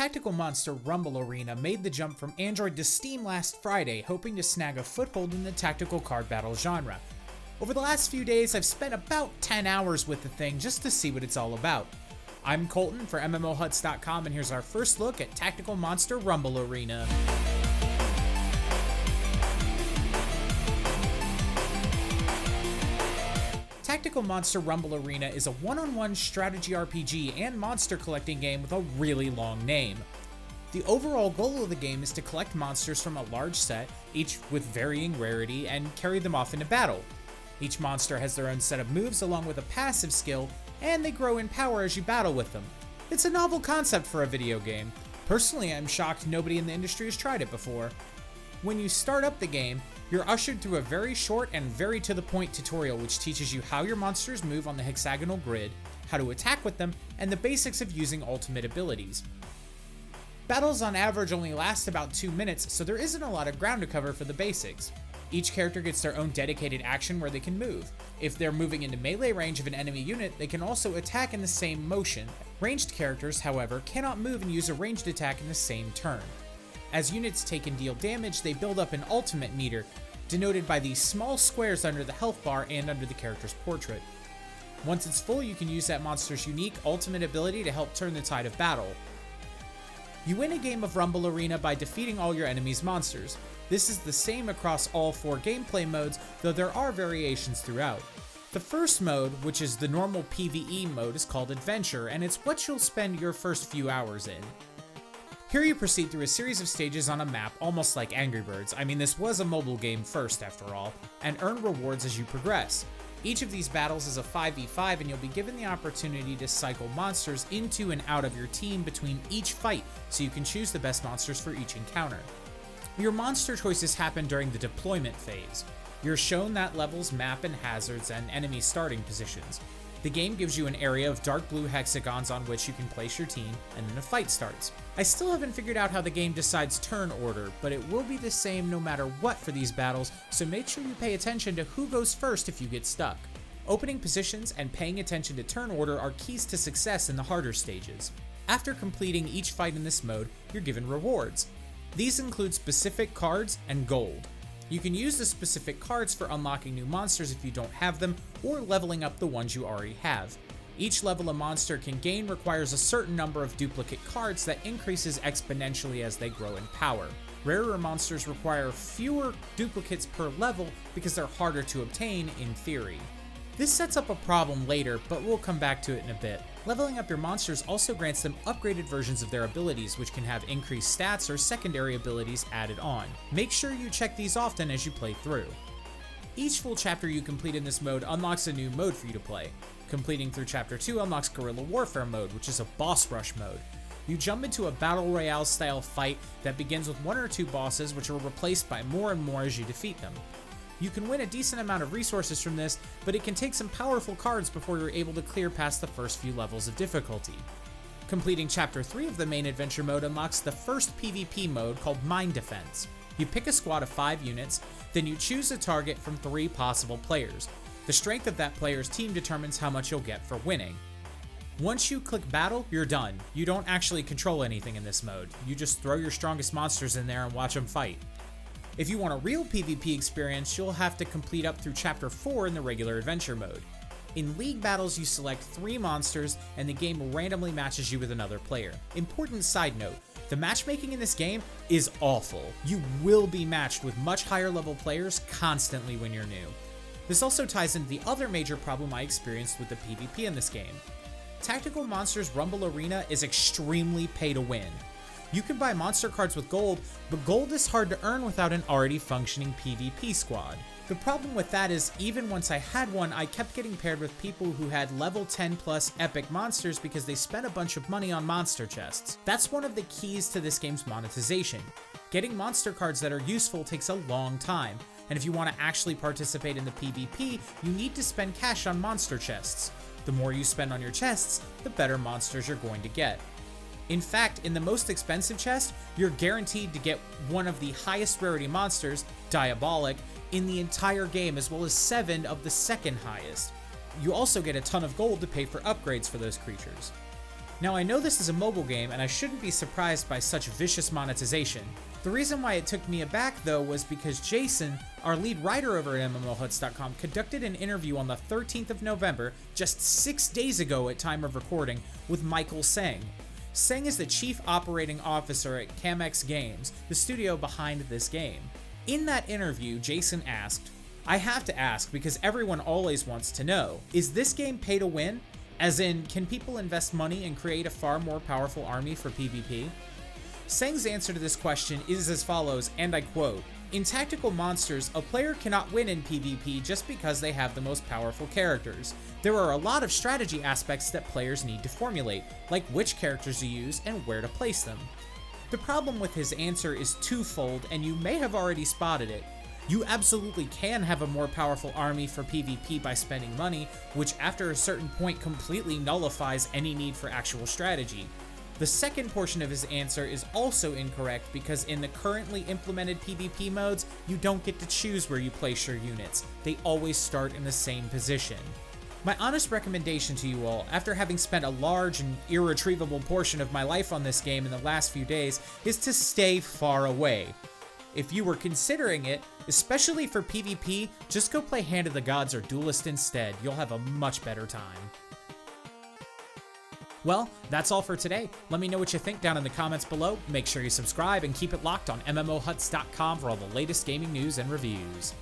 Tactical monster Rumble Arena made the jump from Android to Steam last Friday, hoping to snag a foothold in the tactical card battle genre. Over the last few days, I've spent about 10 hours with the thing just to see what it's all about. I'm Colton for MMOHuts.com, and here's our first look at Tactical Monster Rumble Arena. Tactical Monster Rumble Arena is a one-on-one strategy RPG and monster collecting game with a really long name. The overall goal of the game is to collect monsters from a large set, each with varying rarity, and carry them off into battle. Each monster has their own set of moves along with a passive skill, and they grow in power as you battle with them. It's a novel concept for a video game. Personally, I'm shocked nobody in the industry has tried it before. When you start up the game, you're ushered through a very short and very to-the-point tutorial which teaches you how your monsters move on the hexagonal grid, how to attack with them, and the basics of using ultimate abilities. Battles on average only last about 2 minutes, so there isn't a lot of ground to cover for the basics. Each character gets their own dedicated action where they can move. If they're moving into melee range of an enemy unit, they can also attack in the same motion. Ranged characters, however, cannot move and use a ranged attack in the same turn. As units take and deal damage, they build up an ultimate meter, denoted by these small squares under the health bar and under the character's portrait. Once it's full, you can use that monster's unique ultimate ability to help turn the tide of battle. You win a game of Rumble Arena by defeating all your enemy's monsters. This is the same across all 4 gameplay modes, though there are variations throughout. The first mode, which is the normal PvE mode, is called Adventure, and it's what you'll spend your first few hours in. Here you proceed through a series of stages on a map, almost like Angry Birds. I mean, this was a mobile game first, after all, and earn rewards as you progress. Each of these battles is a 5v5, and you'll be given the opportunity to cycle monsters into and out of your team between each fight, so you can choose the best monsters for each encounter. Your monster choices happen during the deployment phase. You're shown that level's map and hazards and enemy starting positions. The game gives you an area of dark blue hexagons on which you can place your team, and then a fight starts. I still haven't figured out how the game decides turn order, but it will be the same no matter what for these battles, so make sure you pay attention to who goes first if you get stuck. Opening positions and paying attention to turn order are keys to success in the harder stages. After completing each fight in this mode, you're given rewards. These include specific cards and gold. You can use the specific cards for unlocking new monsters if you don't have them, or leveling up the ones you already have. Each level a monster can gain requires a certain number of duplicate cards that increases exponentially as they grow in power. Rarer monsters require fewer duplicates per level because they're harder to obtain in theory. This sets up a problem later, but we'll come back to it in a bit. Leveling up your monsters also grants them upgraded versions of their abilities, which can have increased stats or secondary abilities added on. Make sure you check these often as you play through. Each full chapter you complete in this mode unlocks a new mode for you to play. Completing through Chapter 2 unlocks Guerrilla Warfare mode, which is a boss rush mode. You jump into a battle royale style fight that begins with 1 or 2 bosses, which are replaced by more and more as you defeat them. You can win a decent amount of resources from this, but it can take some powerful cards before you're able to clear past the first few levels of difficulty. Completing Chapter 3 of the main adventure mode unlocks the first PvP mode called Mind Defense. You pick a squad of 5 units, then you choose a target from 3 possible players. The strength of that player's team determines how much you'll get for winning. Once you click battle, you're done. You don't actually control anything in this mode. You just throw your strongest monsters in there and watch them fight. If you want a real PvP experience, you'll have to complete up through Chapter 4 in the regular adventure mode. In League battles, you select 3 monsters, and the game randomly matches you with another player. Important side note, the matchmaking in this game is awful. You will be matched with much higher level players constantly when you're new. This also ties into the other major problem I experienced with the PvP in this game. Tactical Monsters Rumble Arena is extremely pay to win. You can buy monster cards with gold, but gold is hard to earn without an already functioning PvP squad. The problem with that is, even once I had one, I kept getting paired with people who had level 10 plus epic monsters because they spent a bunch of money on monster chests. That's one of the keys to this game's monetization. Getting monster cards that are useful takes a long time, and if you want to actually participate in the PvP, you need to spend cash on monster chests. The more you spend on your chests, the better monsters you're going to get. In fact, in the most expensive chest, you're guaranteed to get one of the highest rarity monsters, Diabolic, in the entire game, as well as 7 of the second highest. You also get a ton of gold to pay for upgrades for those creatures. Now I know this is a mobile game and I shouldn't be surprised by such vicious monetization. The reason why it took me aback though was because Jason, our lead writer over at MMOHuts.com, conducted an interview on the 13th of November, just 6 days ago at time of recording, with Michael Tseng. Tseng is the chief operating officer at Camex Games, the studio behind this game. In that interview, Jason asked, "I have to ask because everyone always wants to know, is this game pay to win? As in, can people invest money and create a far more powerful army for PvP?" Tseng's answer to this question is as follows, and I quote, "In tactical monsters, a player cannot win in PvP just because they have the most powerful characters. There are a lot of strategy aspects that players need to formulate, like which characters to use and where to place them." The problem with his answer is twofold, and you may have already spotted it. You absolutely can have a more powerful army for PvP by spending money, which after a certain point completely nullifies any need for actual strategy. The second portion of his answer is also incorrect because in the currently implemented PvP modes, you don't get to choose where you place your units. They always start in the same position. My honest recommendation to you all, after having spent a large and irretrievable portion of my life on this game in the last few days, is to stay far away. If you were considering it, especially for PvP, just go play Hand of the Gods or Duelist instead. You'll have a much better time. Well, that's all for today. Let me know what you think down in the comments below. Make sure you subscribe and keep it locked on MMOHuts.com for all the latest gaming news and reviews.